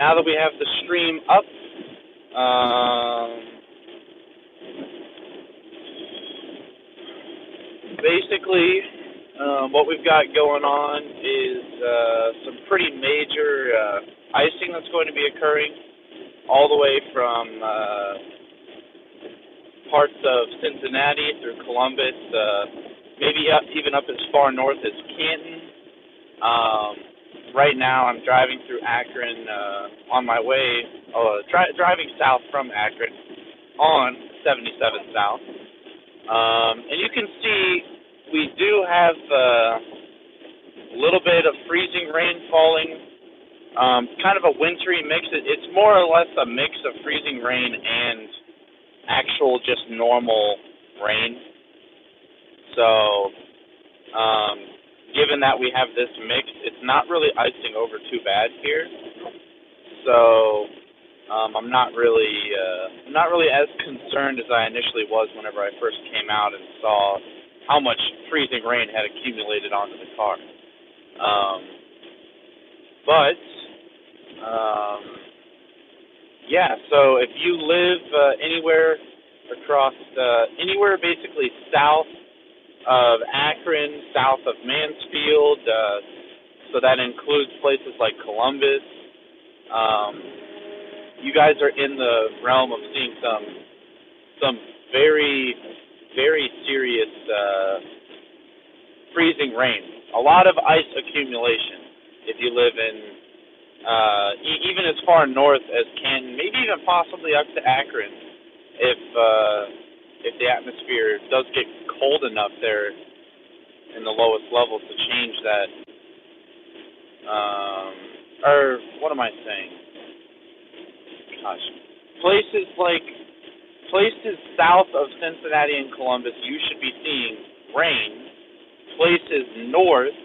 Now that we have the stream up, basically, what we've got going on is some pretty major icing that's going to be occurring all the way from parts of Cincinnati through Columbus, maybe even up as far north as Canton. Right now, I'm driving through Akron on my way, driving south from Akron on 77 South. And you can see we do have a little bit of freezing rain falling, kind of a wintry mix. It's more or less a mix of freezing rain and actual just normal rain. So, given that we have this mix, it's not really icing over too bad here. So, I'm not really as concerned as I initially was whenever I first came out and saw how much freezing rain had accumulated onto the car. But yeah, so if you live anywhere across, anywhere basically south of Akron, south of Mansfield, so that includes places like Columbus, you guys are in the realm of seeing some very, very serious freezing rain. A lot of ice accumulation if you live in even as far north as Canton, maybe even possibly up to Akron, if the atmosphere does get cold enough there in the lowest levels to change that. Or what am I saying? Gosh, places south of Cincinnati and Columbus, you should be seeing rain. Places north,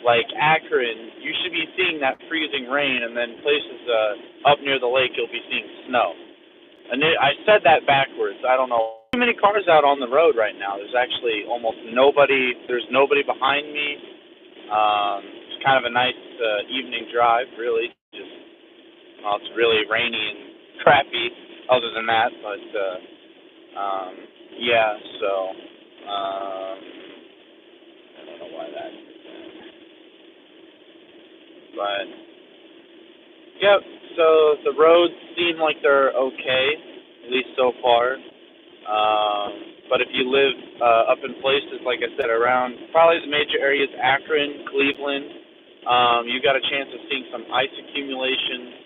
like Akron, you should be seeing that freezing rain, and then places up near the lake, you'll be seeing snow. And I said that backwards. I don't know. Too many cars out on the road right now. There's actually almost nobody. There's nobody behind me. It's kind of a nice evening drive, really. Just it's really rainy and crappy. Other than that, but yeah. So I don't know why that. But yep. So the roads seem like they're okay, at least so far. But if you live up in places, like I said, around probably the major areas, Akron, Cleveland, you got a chance of seeing some ice accumulation,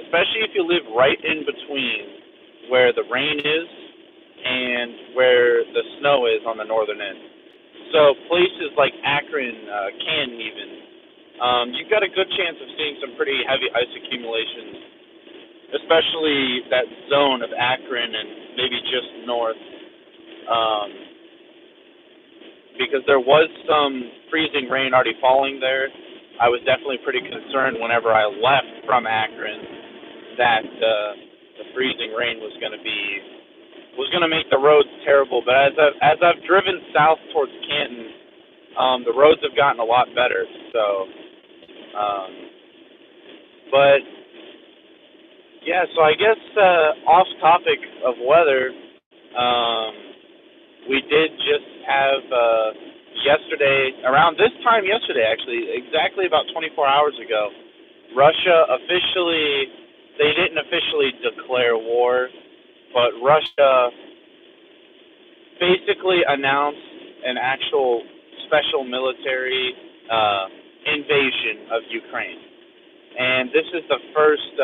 especially if you live right in between where the rain is and where the snow is on the northern end. So places like Akron, Canton even, you've got a good chance of seeing some pretty heavy ice accumulations, especially that zone of Akron and maybe just north, because there was some freezing rain already falling there. I was definitely pretty concerned whenever I left from Akron that the freezing rain was going to make the roads terrible. But as I've driven south towards Canton, the roads have gotten a lot better. So, but yeah, so I guess off topic of weather, we did just have yesterday, around this time yesterday, actually, exactly about 24 hours ago, Russia they didn't officially declare war, but Russia basically announced an actual special military invasion of Ukraine. And this is the first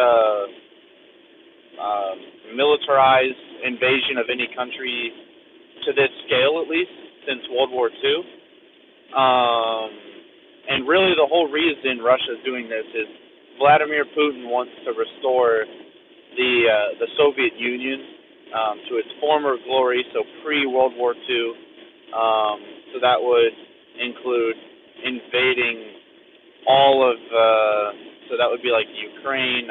militarized invasion of any country to this scale, at least, since World War II. And really the whole reason Russia is doing this is Vladimir Putin wants to restore the Soviet Union to its former glory, so pre-World War II. So that would include invading all of, so that would be like Ukraine,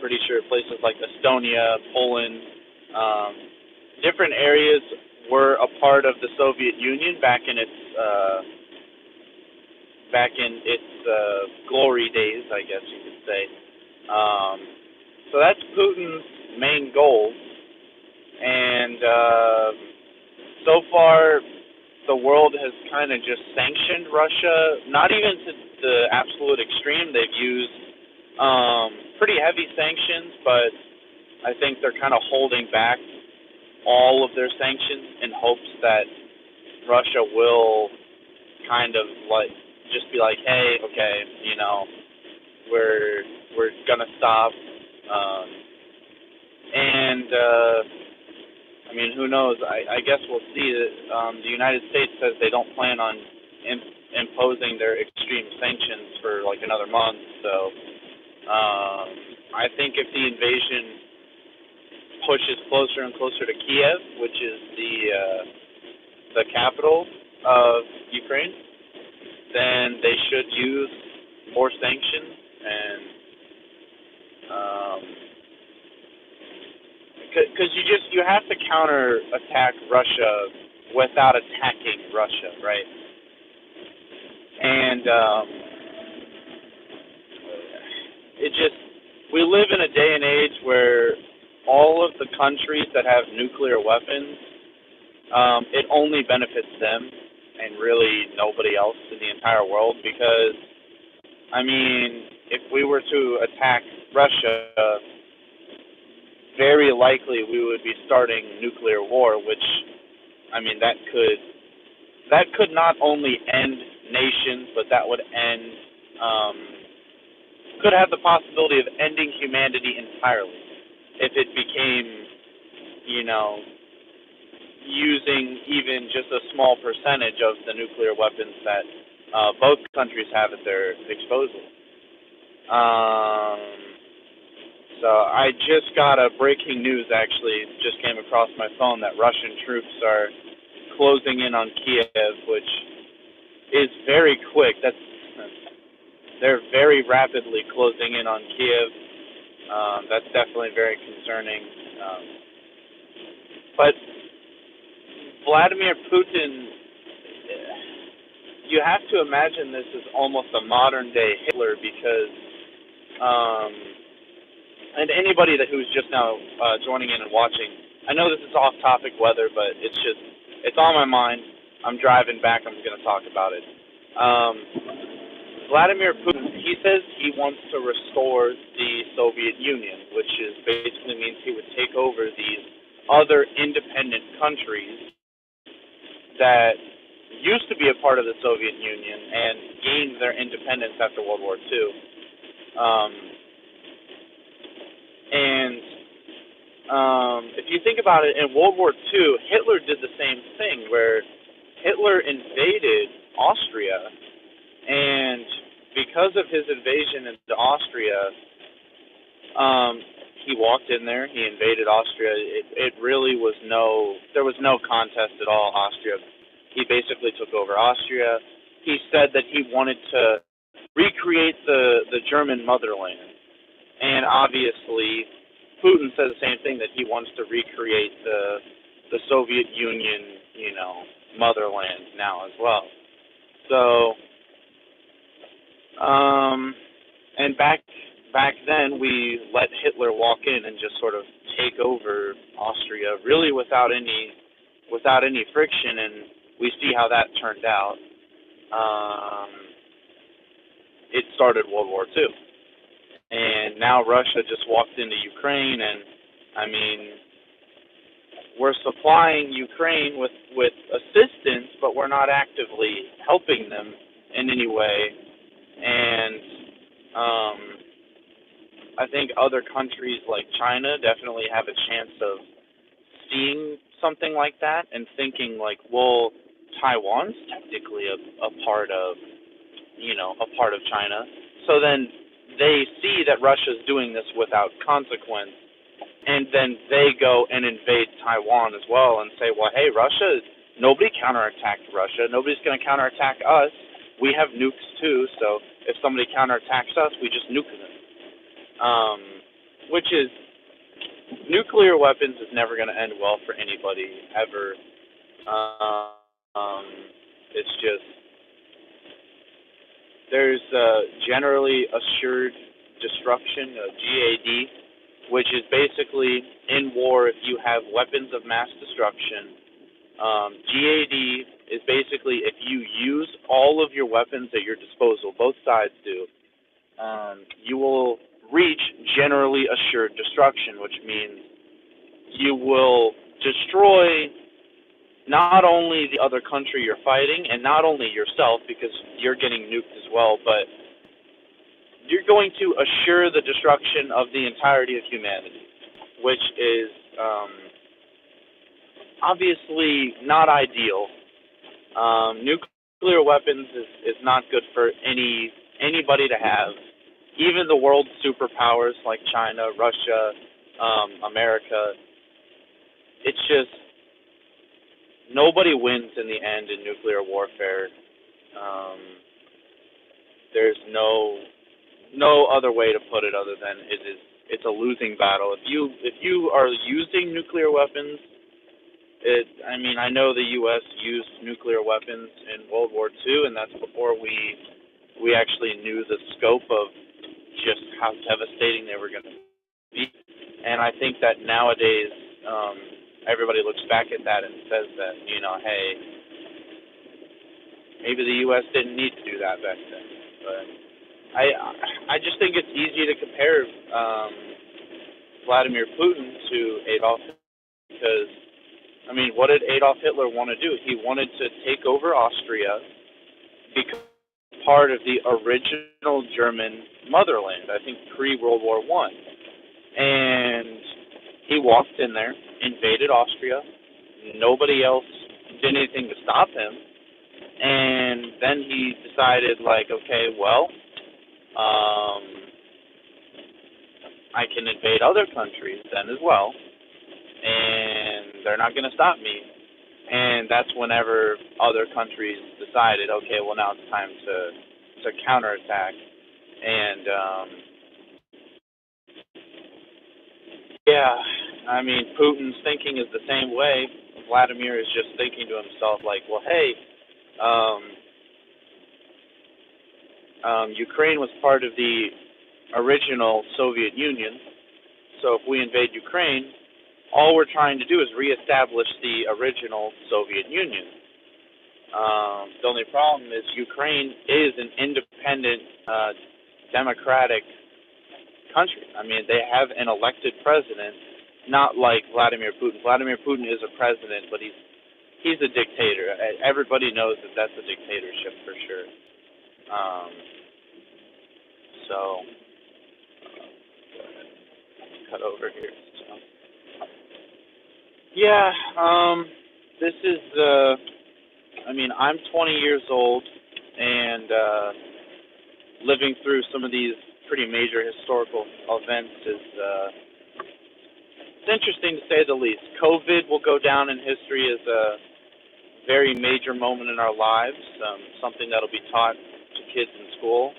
pretty sure places like Estonia, Poland, different areas were a part of the Soviet Union back in its back in its glory days, I guess you could say. Um, so that's Putin's main goal, and so far the world has kind of just sanctioned Russia, not even to the absolute extreme. They've used pretty heavy sanctions, but I think they're kind of holding back all of their sanctions in hopes that Russia will kind of like just be like, hey, okay, we're gonna stop, and I mean, who knows? I guess we'll see. The United States says they don't plan on imposing their extreme sanctions for like another month. So I think if the invasion pushes closer and closer to Kiev, which is the capital of Ukraine, then they should use more sanctions, and because you have to counterattack Russia without attacking Russia, right? And we live in a day and age where all of the countries that have nuclear weapons, it only benefits them and really nobody else in the entire world, because, I mean, if we were to attack Russia, very likely we would be starting nuclear war, which, I mean, that could not only end nations, but that would could have the possibility of ending humanity entirely if it became, using even just a small percentage of the nuclear weapons that both countries have at their disposal. So I just got a breaking news, actually, just came across my phone, that Russian troops are closing in on Kiev, which is very quick. They're very rapidly closing in on Kiev. That's definitely very concerning. But Vladimir Putin, you have to imagine this is almost a modern-day Hitler, because and anybody who's just now joining in and watching, I know this is off-topic weather, but it's on my mind. I'm driving back. I'm going to talk about it. Vladimir Putin, he says he wants to restore the Soviet Union, which basically means he would take over these other independent countries that used to be a part of the Soviet Union and gained their independence after World War II. If you think about it, in World War II, Hitler did the same thing, where Hitler invaded Austria, and because of his invasion into Austria, he walked in there, he invaded Austria. It really was there was no contest at all, Austria. He basically took over Austria. He said that he wanted to recreate the German motherland. And obviously, Putin said the same thing, that he wants to recreate the Soviet Union, motherland now as well. So, and back then we let Hitler walk in and just sort of take over Austria, really without any friction, and we see how that turned out. It started World War II. And now Russia just walked into Ukraine, and, I mean, we're supplying Ukraine with assistance, but we're not actively helping them in any way. And I think other countries like China definitely have a chance of seeing something like that and thinking like, well, Taiwan's technically a part of China. So then they see that Russia's doing this without consequence, and then they go and invade Taiwan as well and say, well, hey, nobody counterattacked Russia. Nobody's going to counterattack us. We have nukes too, so if somebody counterattacks us, we just nuke them. Which is, nuclear weapons is never going to end well for anybody, ever. It's just, There's generally assured destruction, GAD, which is basically in war if you have weapons of mass destruction. GAD is basically if you use all of your weapons at your disposal, both sides do, you will reach generally assured destruction, which means you will destroy not only the other country you're fighting and not only yourself because you're getting nuked as well, but you're going to assure the destruction of the entirety of humanity, which is obviously not ideal. Nuclear weapons is not good for anybody to have. Even the world's superpowers like China, Russia, America, it's just nobody wins in the end in nuclear warfare. There's no other way to put it other than it's a losing battle. If you are using nuclear weapons, I know the U.S. used nuclear weapons in World War II, and that's before we actually knew the scope of just how devastating they were going to be. And I think that nowadays everybody looks back at that and says that, hey, maybe the U.S. didn't need to do that back then. But I just think it's easy to compare Vladimir Putin to Adolf Hitler because, what did Adolf Hitler want to do? He wanted to take over Austria because part of the original German motherland, I think pre-World War I. And he walked in there, invaded Austria. Nobody else did anything to stop him. And then he decided, okay, well, I can invade other countries then as well, and they're not going to stop me. And that's whenever other countries decided, okay, well, now it's time to counterattack. And, Putin's thinking is the same way. Vladimir is just thinking to himself, well, hey, Ukraine was part of the original Soviet Union, so if we invade Ukraine, all we're trying to do is reestablish the original Soviet Union. The only problem is Ukraine is an independent, democratic country. They have an elected president, not like Vladimir Putin. Vladimir Putin is a president, but he's a dictator. Everybody knows that that's a dictatorship for sure. Cut over here. This is, I'm 20 years old and living through some of these pretty major historical events is it's interesting to say the least. COVID will go down in history as a very major moment in our lives, something that'll be taught to kids in school.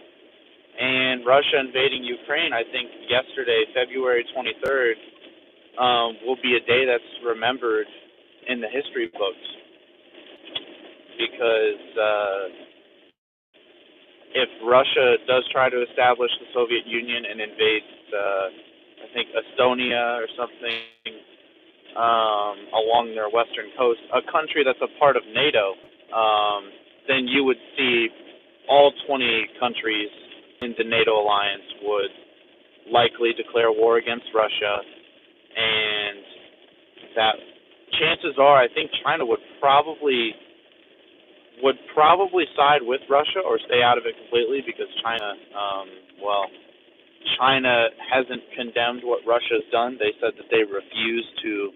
And Russia invading Ukraine, I think yesterday, February 23rd, will be a day that's remembered in the history books. Because if Russia does try to establish the Soviet Union and invades, I think, Estonia or something along their western coast, a country that's a part of NATO, then you would see all 20 countries in the NATO alliance would likely declare war against Russia, and that chances are, I think China would probably side with Russia or stay out of it completely because China, China hasn't condemned what Russia's done. They said that they refuse to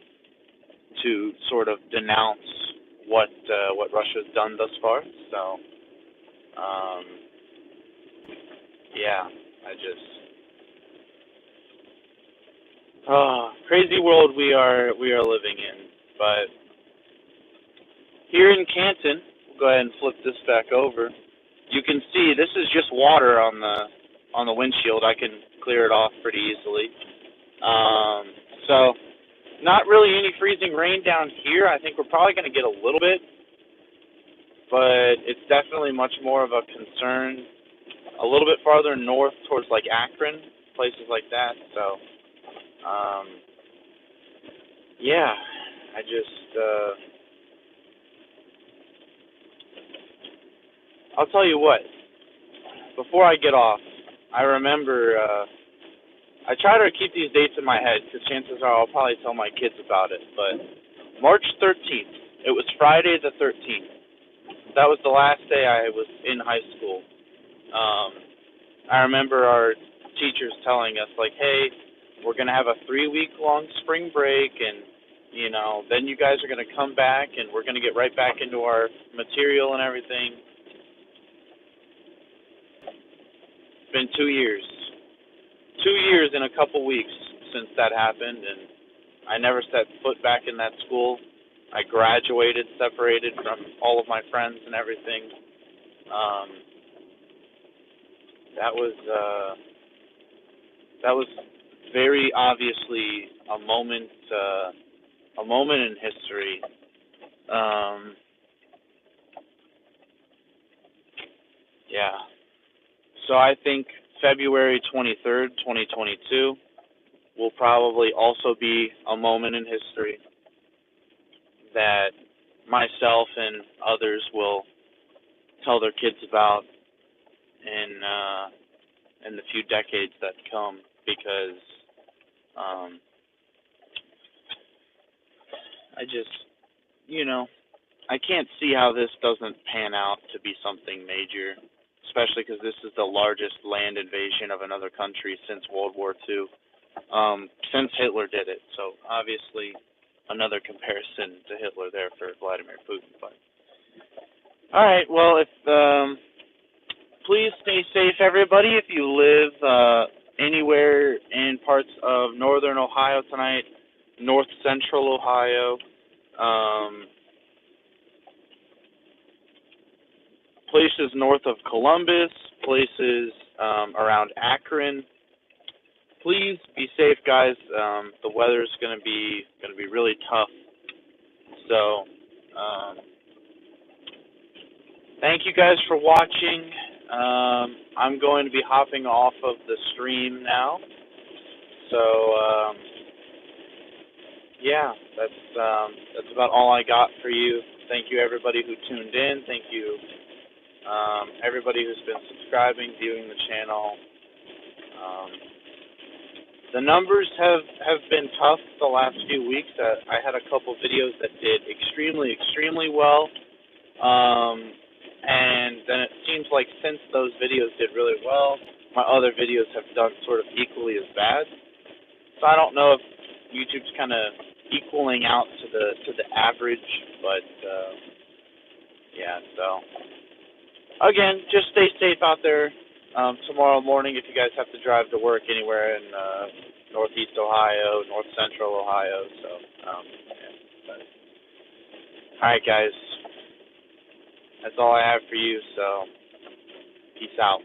sort of denounce what Russia's done thus far. So, crazy world we are living in. But here in Canton, we'll go ahead and flip this back over. You can see this is just water on the windshield. I can clear it off pretty easily. So not really any freezing rain down here. I think we're probably going to get a little bit, but it's definitely much more of a concern a little bit farther north towards like Akron, places like that. So, yeah, I just, I'll tell you what, before I get off, I remember, I try to keep these dates in my head because chances are I'll probably tell my kids about it, but March 13th, it was Friday the 13th. That was the last day I was in high school. I remember our teachers telling us, like, hey, we're going to have a 3-week-long spring break, and, you know, then you guys are going to come back, and we're going to get right back into our material and everything. It's been 2 years. 2 years in a couple weeks since that happened, and I never set foot back in that school. I graduated, separated from all of my friends and everything. That was very obviously a moment in history. Yeah. So I think February 23rd, 2022 will probably also be a moment in history that myself and others will tell their kids about in the few decades that come, because I just, you know, I can't see how this doesn't pan out to be something major, especially because this is the largest land invasion of another country since World War II, since Hitler did it. So obviously another comparison to Hitler there for Vladimir Putin. But all right, well, if please stay safe, everybody. If you live anywhere in parts of northern Ohio tonight, north central Ohio, places north of Columbus, places around Akron, please be safe, guys. The weather's gonna be really tough. So, thank you guys for watching. I'm going to be hopping off of the stream now. So, yeah, that's about all I got for you. Thank you, everybody who tuned in. Thank you, everybody who's been subscribing, viewing the channel. The numbers have been tough the last few weeks. I had a couple videos that did extremely well. And then it seems like since those videos did really well, my other videos have done sort of equally as bad. So I don't know if YouTube's kind of equaling out to the average, but yeah. So again, just stay safe out there. Tomorrow morning, if you guys have to drive to work anywhere in northeast Ohio, north central Ohio. So yeah. All right, guys. That's all I have for you, so peace out.